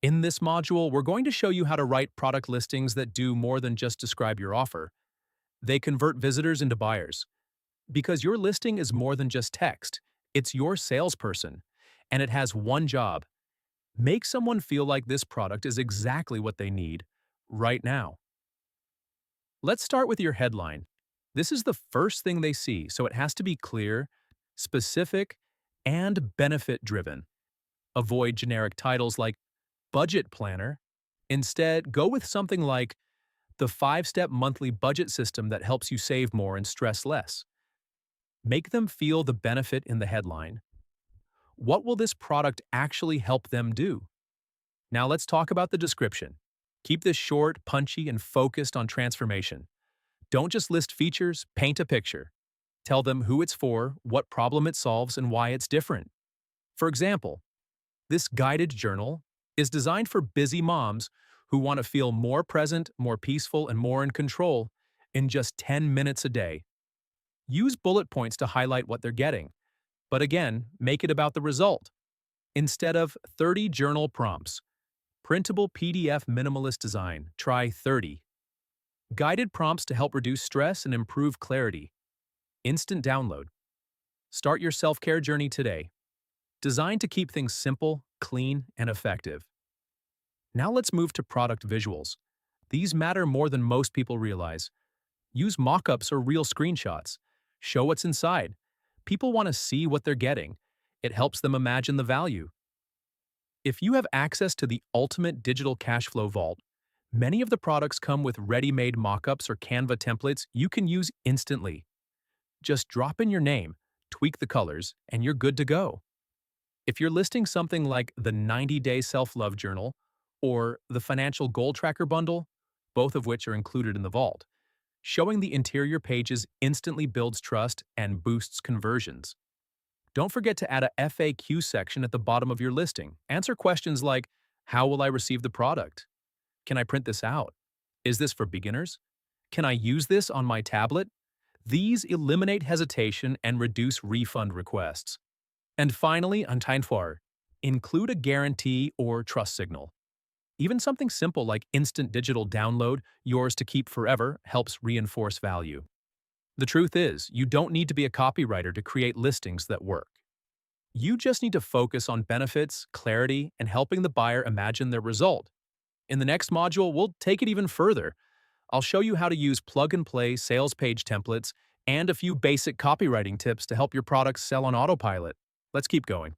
In this module, we're going to show you how to write product listings that do more than just describe your offer. They convert visitors into buyers. Because your listing is more than just text, it's your salesperson, and it has one job: make someone feel like this product is exactly what they need right now. Let's start with your headline. This is the first thing they see, so it has to be clear, specific, and benefit-driven. Avoid generic titles like budget planner. Instead, go with something like the 5-step monthly budget system that helps you save more and stress less. Make them feel the benefit in the headline. What will this product actually help them do? Now let's talk about the description. Keep this short, punchy, and focused on transformation. Don't just list features, paint a picture. Tell them who it's for, what problem it solves, and why it's different. For example, this guided journal is designed for busy moms who want to feel more present, more peaceful, and more in control in just 10 minutes a day. Use bullet points to highlight what they're getting, but again, make it about the result. Instead of 30 journal prompts, printable PDF minimalist design, try 30. Guided prompts to help reduce stress and improve clarity. Instant download. Start your self-care journey today. Designed to keep things simple, clean, and effective. Now let's move to product visuals. These matter more than most people realize. Use mock-ups or real screenshots. Show what's inside. People want to see what they're getting. It helps them imagine the value. If you have access to the ultimate Digital Cashflow Vault, many of the products come with ready-made mock-ups or Canva templates you can use instantly. Just drop in your name, tweak the colors, and you're good to go. If you're listing something like the 90-day self-love journal or the financial goal tracker bundle, both of which are included in the vault, showing the interior pages instantly builds trust and boosts conversions. Don't forget to add a FAQ section at the bottom of your listing. Answer questions like, how will I receive the product? Can I print this out? Is this for beginners? Can I use this on my tablet? These eliminate hesitation and reduce refund requests. And finally, on time for, include a guarantee or trust signal. Even something simple like instant digital download, yours to keep forever, helps reinforce value. The truth is, you don't need to be a copywriter to create listings that work. You just need to focus on benefits, clarity, and helping the buyer imagine their result. In the next module, we'll take it even further. I'll show you how to use plug-and-play sales page templates and a few basic copywriting tips to help your products sell on autopilot. Let's keep going.